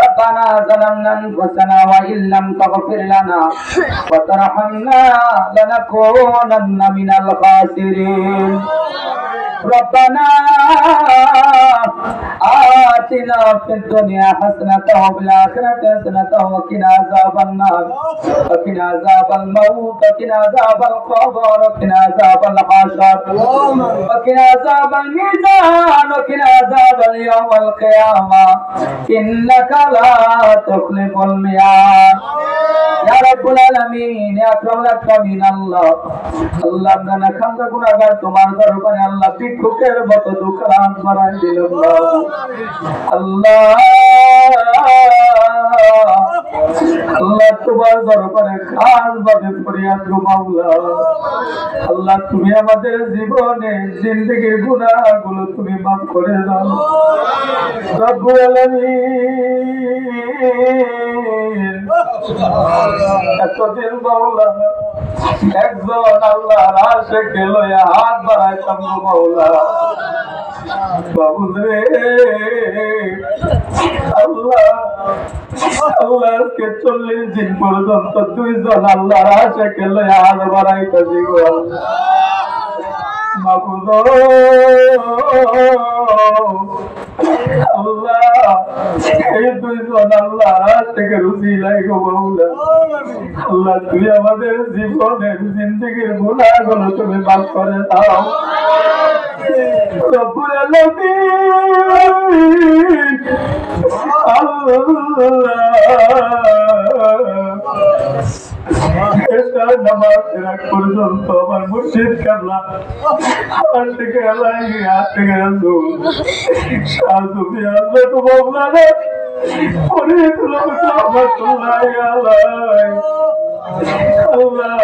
ربنا ظلمنا أنفسنا وإن لم تغفر لنا وترحمنا لنكونن من الخاسرين ربنا آتنا في الدنيا حسنة وفي الآخرة حسنة وقنا عذاب النار وقنا عذاب الموت وقنا عذاب القبر وقنا عذاب الحشر وقنا عذاب الميزان وقنا عذاب اليوم القيامة إنك لا تخلف الميعاد يا رب العالمين يا أكرم الأكرمين الله الله আপনারা খান্দা গুনাহগার তোমার দরবারে আল্লাহ ভিক্ষুকের মতো দুঃখান মারাই দিলাম আল্লাহ আল্লাহ তোমার দরবারে খাস ভাবে ফরিয়াদ গো মাওলা আল্লাহ তুমি আমাদের জীবনে জিন্দেগির গুনাহগুলো তুমি মাফ করে দাও রব্বুল আলামিন এতদিন মাওলা একজন আল্লাহর আশিককে লইয়া হাত বাড়াইতাম গো মাওলা বাবুরে আল্লাহ আল্লাহ আজকে 40 দিন পর্যন্ত দুইজন আল্লাহর আশিককে লইয়া হাত বাড়াইতাছি গো মাবুদ আল্লাহ এই দুইজন আল্লাহ থেকে রুজিলাই গো মাওলা আল্লাহ তুই আমাদের জীবনের জিন্দেগির গুনাহগুলো তুমি মাফ করে দাও রব্বুল আলামিন আল্লাহ নামাজ পর্যন্ত আমার মুর্শিদ কাবলা আমার থেকে আল্লাহ হাত থেকে রাসূল সাজুবি আল্লাহ তো মাওলানা ফরিদুল রহমাতুল্লাহ আলাইহি আল্লাহ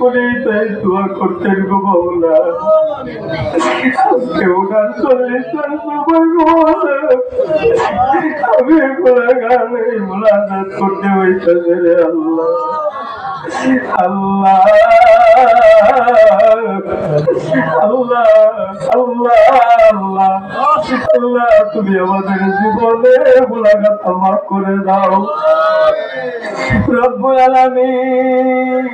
উনি তাই দোয়া করতেন গো মাওলা আজকে ওনার 40 সময় গো আমি গুনাহগার এই মুনাজাত করতে হইতেছে রে আল্লাহ আল্লাহ আল্লাহ আল্লাহ আল্লাহ আল্লাহ তুমি আমাদের জীবনে গুনাহগার মাফ করে দাও রব্বুল আলামিন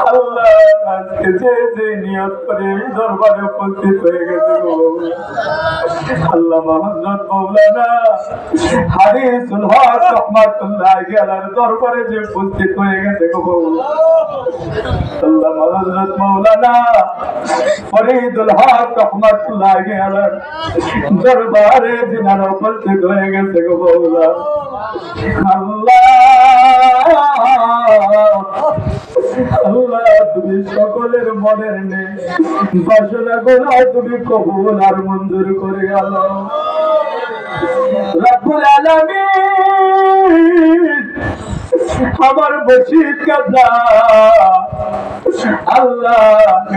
আল্লাহ আজকে যে নিয়ত করে দরবারে উপস্থিত হয়ে গেছে গো আল্লাহ মুহাম্মদ মাওলানা হারিসুল হক রহমাতুল্লাহ আলাইহির দরবারে যে উপস্থিত হয়ে গেছে গো আল্লাহ মুহাম্মদ মাওলানা ফরিদুল হক রহমাতুল্লাহ আলাইহির দরবারে যিনারা উপস্থিত হয়ে গেছে গো মাওলা আল্লাহ তুমি সকলের মনের নেই বাসনা গুলো তুমি কবুল আর মঞ্জুর করে গেল রব্বুল আলামিন আমার মুর্শিদ কাবলা আল্লাহ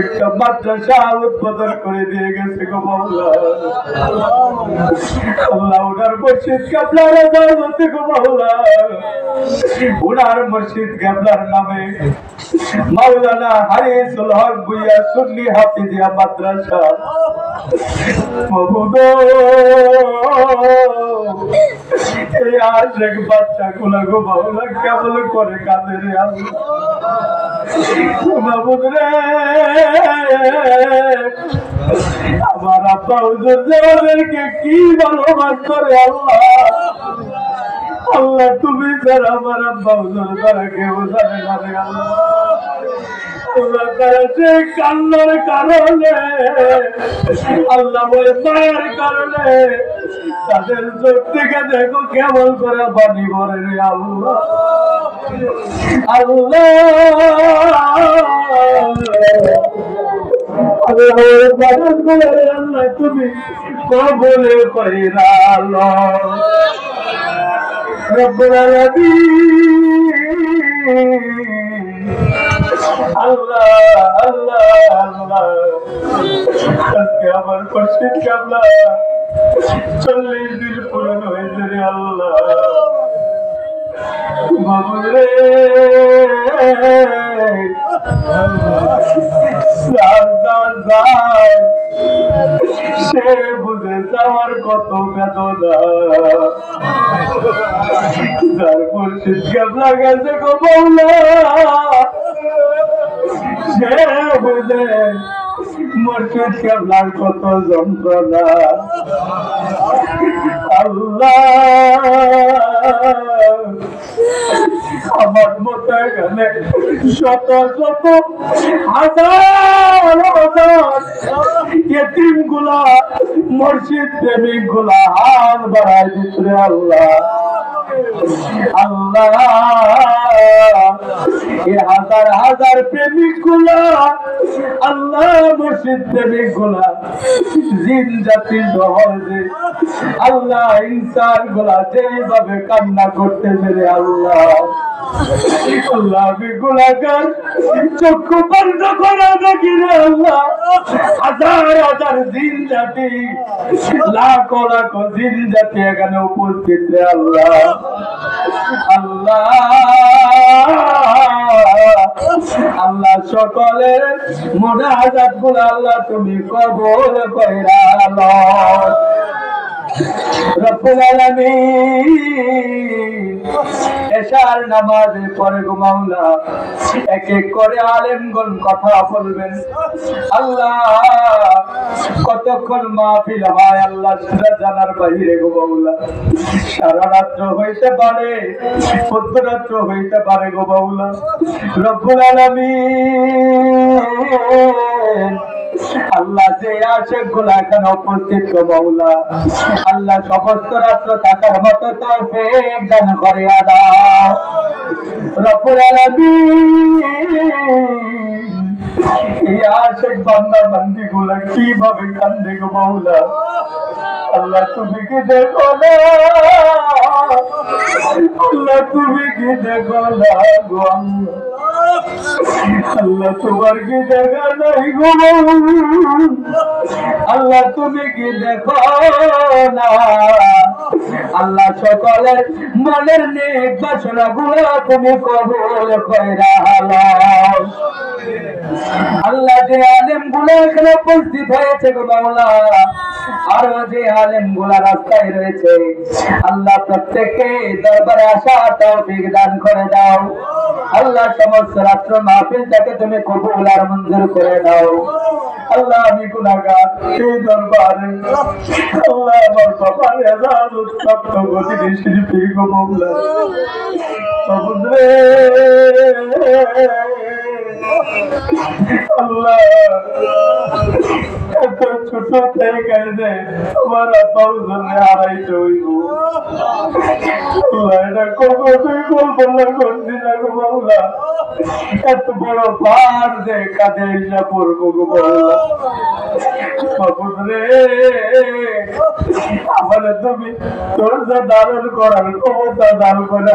একটা মাদ্রাসা উদ্বোধন করে দিয়ে গেছে গো মাওলা আল্লাহ ওনার মুর্শিদ কাবলার ইজাজতে গো মাওলা ওনার মুর্শিদ কাবলার নামে মাওলানা হারিসুল হক ভুইয়া সুন্নি হাফিজিয়া মাদ্রাসা মাবুদ এই আশিক বাচ্চাগুলো গো মাওলা কেমন করে কাঁদে রে আল্লাহ মাবুদ রে আমার আব্বা হুজুর দেওয়াদেরকে কি ভালোবাসতো রে আল্লাহ আল্লাহ তুমি যারা আমার আব্বা হুজুর যারা কেউ জানে না রে আল্লাহ আল্লাহ তারা যে কান্নার কারণে আল্লাহ ওই মায়ের কারণে তাদের চোখ থেকে দেখো কেমন করে পানি ভরে রে আল্লাহ আল্লাহ আল্লাহ তুমি কবলে কইরা রব্বুল আলামিন আল্লাহ আল্লাহ আল্লাহ আজকে আমার মুর্শিদ কাবলা 40 দিন পূরণ হয়েছে রে আল্লাহ মাবুদ রে সে বুঝে যাওয়ার কত বেদনা যার মুর্শিদ কেবলা গেছে গো মাওলা সে বুঝে মুর্শিদ কেবলার কত যন্ত্রণা আল্লাহ আমার মতো এখানে শত শত হাজার হাজার এতিম গুলা মুর্শিদ প্রেমিক গুলা হাত বাড়ায় দিতে আল্লাহ আল্লাহ হাজার হাজার প্রেমিক গুলা আল্লাহ মুর্শিদ প্রেমিক গুলা জিন জাতি সহজে আল্লাহ ইনসান গুলা যেভাবে কান্না করতেছে রে আল্লাহ আল্লাহ আমি গুনাহগার চক্ষু বন্ধ করে দেখি রে আল্লাহ হাজার হাজার জিন জাতি লাখ লাখ জিন জাতি এখানে উপস্থিত রে আল্লাহ আল্লাহ আল্লাহ সকলের মুনাজাত গুলো আল্লাহ তুমি কবুল কইরা লও রব্বুল আলামিন এশার নামাজের পরে গো মাওলা এক এক করে আলেমগণ কথা বলবেন আল্লাহ কতক্ষণ মাহফিল হয় আল্লাহ সেটা জানার বাইরে গো মাওলা সারা রাত্র হইতে পারে মধ্যরাত্র হইতে পারে গো মাওলা রব্বুল আলামিন আল্লাহ যে আশেক গুলা এখানে উপস্থিত গো মাওলা আল্লাহ সমস্ত রাত্র থাকার মতো তৌফিক দান করে দাও রব্বুল আলামিন এই আশেক বান্দা বান্দি গুলা কিভাবে কান্দে গো মাওলা আল্লাহ তুমি কি দেখো না আল্লাহ তুমি কি দেখো না গো আল্লাহ তোমার কি দেখা নাই গো আল্লাহ তুমি কি দেখো না আল্লাহ সকলের মনের নেক বাসনা গুলো তুমি কবুল কইরা হালাল আল্লাহ যে আলেম গুলো এখানে উপস্থিত হয়েছে গো মাওলা আরো যে আলেম গুলা রাস্তায় রয়েছে আল্লাহ প্রত্যেককে দরবারে আসা তৌফিক দান করে দাও আল্লাহ সমস্ত রাত্র মাহফিলটাকে তুমি কবুল আর মঞ্জুর করে দাও আল্লাহ আমি গুনাহগার এই দরবারে আল্লাহ আমার বাবার এজাজ উত্তপ্ত গতি শিল্পী গো মাওলা আল্লাহ এত ছোট থেকে তোমার আব্বাউজনে হারাইতে হইব আল্লাহ এটা কবে তুই কল্পনা করছি না গো মাওলা এত বড় পার যে কাঁধে এসে পড়বো গো মাওলা বাবুরে আমার তুমি তোর যা ধারণ করার ক্ষমতা দান করে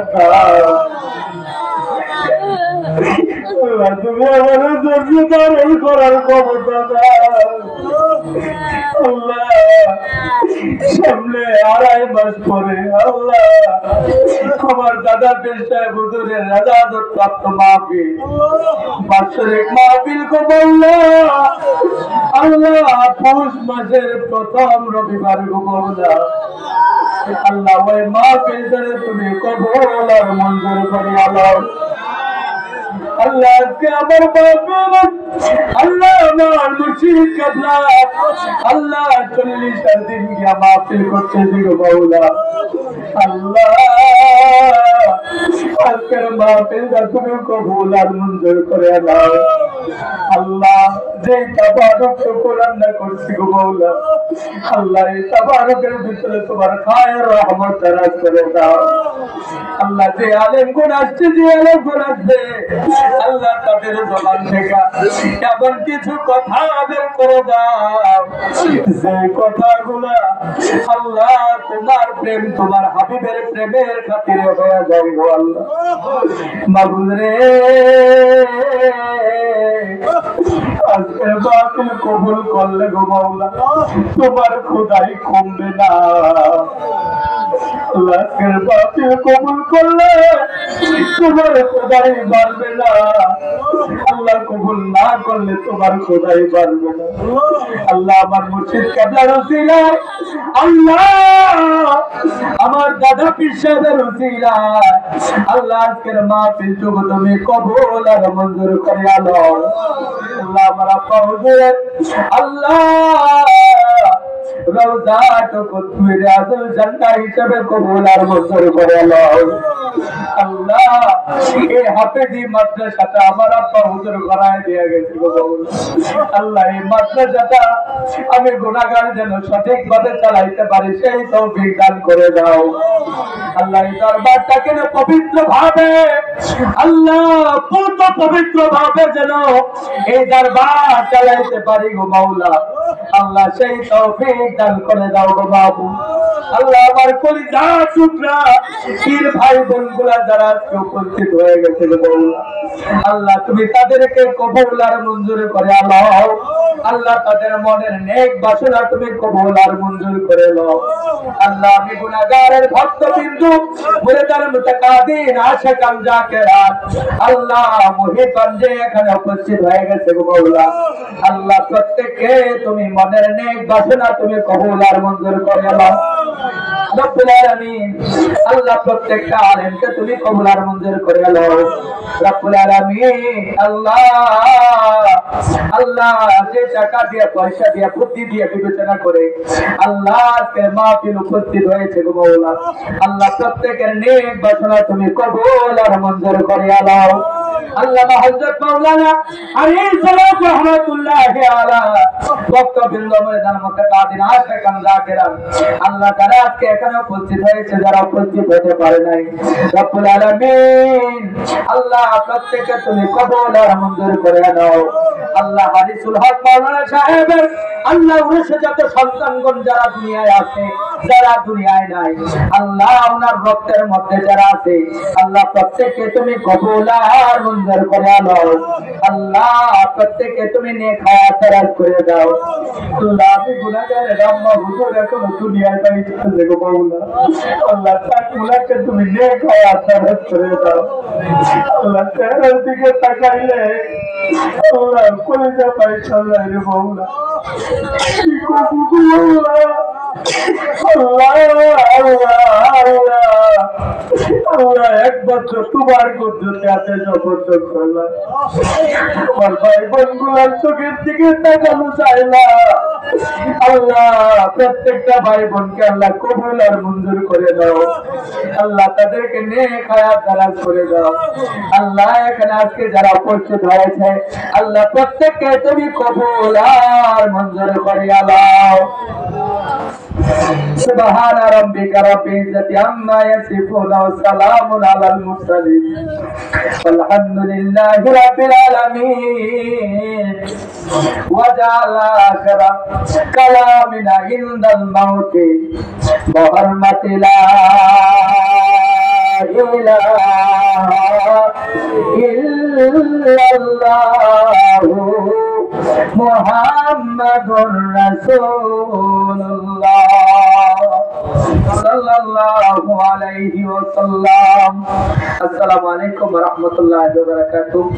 তুমি আমার ধৈর্য ধারণ করার ক্ষমতা দাও আল্লাহ সামনে 2.5 মাস পরে আল্লাহ আমার দাদা পেশায় হুজুরের রাজাদত প্রাপ্ত মাহফিল বাৎসরিক মাহফিল গো মাওলা আল্লাহ পৌষ মাসের প্রথম রবিবার গো মাওলা আল্লাহ ওই মাহফিলটারে তুমি কবুল আর মঞ্জুর করে নাও আল্লাহ আজকে আমার বাবা আল্লাহ আমার মুর্শিদ কেবলা আল্লাহ 40 দিন গিয়া মাহফিল করতে দিগো মাওলা আল্লাহ আজকের মাহফিলটা তুমি কবুল আর মঞ্জুর করে নাও আল্লাহ যে তাবারক কোরআন না করছি গো মাওলা আল্লাহ এই তাবারকের ভিতরে তোমার খায়ের রহমত দারাজ করে দাও আল্লাহ যে আলেম গুণ আসছে যে আলেম গুণ আসবে আল্লাহ তাদের জবান থেকে এমন কিছু কথা বের করে দাও যে কথাগুলা আল্লাহ তোমার প্রেম তোমার হাবিবের প্রেমের খাতিরে হয়ে যায় গো আল্লাহ মাবুদ রে আজকের বাতিল কবুল করলে গো মাওলা তোমার খোদাই কমবে না আল্লাহর বাতিল কবুল করলে তোমার খোদাই পারবে না, আল্লাহ কবুল না করলে তোমার খোদাই পারবে না। আল্লাহ আমার মুর্শিদ কেবলার উসিলায়, আল্লাহ আমার দাদা পীর সাহেবের উসিলায় আল্লাহ আজকের মাহফিলটুকু তুমি কবুল আর মঞ্জুর করে আলো। আল্লাহ আমার আব্বা হুজুরের আল্লাহ রওজাটুকু তুমি রিয়াজুল জান্নাহ হিসেবে কবুল আর মঞ্জুর করে আলো। আল্লাহ এই হাফেজি মাদ্রাসাটা আমার আব্বা হুজুর করায় দিয়ে গেছে গো আল্লাহ, এই মাদ্রাসাটা আমি গুনাহগার যেন সঠিকভাবে চালাইতে পারি সেই তৌফিক দান করে দাও। আল্লাহ এই দরবারটাকে পবিত্র ভাবে আল্লাহ পূর্ণ পবিত্র ভাবে যেন এই দরবার চালাইতে পারি গো মাওলা। আল্লাহ সেই তৌফিক দান করে দাও গো বাবু। আল্লাহ আমার কলিজা টুকরা পীর ভাই বোনগুলা যারা উপস্থিত হয়ে গেছে গো মাওলা, আল্লাহ তুমি তাদেরকে কবুল আর মঞ্জুর করে আল্লাহ। আল্লাহ তাদের মনের নেক বাসনা তুমি কবুল আর মঞ্জুর করে নাও। আল্লাহ আমি গুনাহগারের ভক্তবিন্দু মুরিদার মুতাকাদিন আশিকান জাকিরাত আল্লাহ মুহিবগঞ্জে এখানে উপস্থিত হয়ে গেছে গো মাওলা। আল্লাহ প্রত্যেককে তুমি মনের নেক বাসনা তুমি কবুল আর মঞ্জুর করে নাও রব্বুল আলামিন। আল্লাহ প্রত্যেকটা আলেমকে তুমি কবুল আর মঞ্জুর করে নাও রব্বুল আলামিন। আল্লাহ আল্লাহ যে টাকা দিয়ে পয়সা দিয়ে বুদ্ধি দিয়ে বিবেচনা করে আল্লাহ আজকে মাহফিল উপস্থিত হয়েছে গো মাওলা, আল্লাহ প্রত্যেকের নেক বাসনা তুমি কবুল আর মঞ্জুর করে নাও। আল্লাহ হযরত মাওলানা আরিফ সাহেব রাহমাতুল্লাহি আলাইহি বক্তবৃন্দ মুরিদান মুতাকাদিন আশিকান জাকিরান আল্লাহ যারা আজকে এখানে উপস্থিত হয়েছে, যারা উপস্থিত হতে পারে নাই রব্বুল আলামিন আল্লাহ প্রত্যেককে তুমি কবুল আর মঞ্জুর করে নাও। আল্লাহ হাদিসুল হক মাওলানা সাহেবের আল্লাহ উনিশে যত সন্তানগণ যারা দুনিয়ায় আছে যারা দুনিয়ায় নাই আল্লাহ ওনার রক্তের মধ্যে যারা আছে আল্লাহ প্রত্যেককে তুমি কবুল আর মঞ্জুর করে নাও। আল্লাহ প্রত্যেককে তুমি নেক হায়াত দারাজ করে দাও। আল্লাহ আমি গুনাহগারের আম্মা হুজুর এখনো দুনিয়ায় দাঁড়িয়ে গো মাওলা, আল্লাহ তাকে তুমি নেক হায়াত দারাজ করে দাও। আল্লাহ চেহারার দিকে তাকাইলে আল্লাহ কলিজা পাইছে রে মাওলা, কি করব আল্লাহ আল্লাহ আল্লাহ আল্লাহ এক বছর তোমার কুদরতে আছে জবরদস্ত করলাম, আমার ভাই বোনগুলার চোখের দিকে তাকানো চাই না। আল্লাহ প্রত্যেকটা ভাই বোনকে আল্লাহ কবুল আর মঞ্জুর করে দাও। আল্লাহ তাদেরকে নেক হায়াত দারাজ করে দাও। আল্লাহ এখানে আজকে যারা উপস্থিত হয়েছে আল্লাহ প্রত্যেককে তুমি কবুল আর মঞ্জুর করে দাও। سبحان ربك رب العزة عما يصفون وسلام على المرسلين والحمد لله رب العالمين وجعل آخر كلامنا عند الموت بحرمة لا إله إلا الله মুহাম্মাদুর রাসূলুল্লাহ সাল্লাল্লাহু আলাইহি ওয়াসাল্লাম। আসসালামু আলাইকুম ওয়া রাহমাতুল্লাহি ওয়া বারাকাতুহু।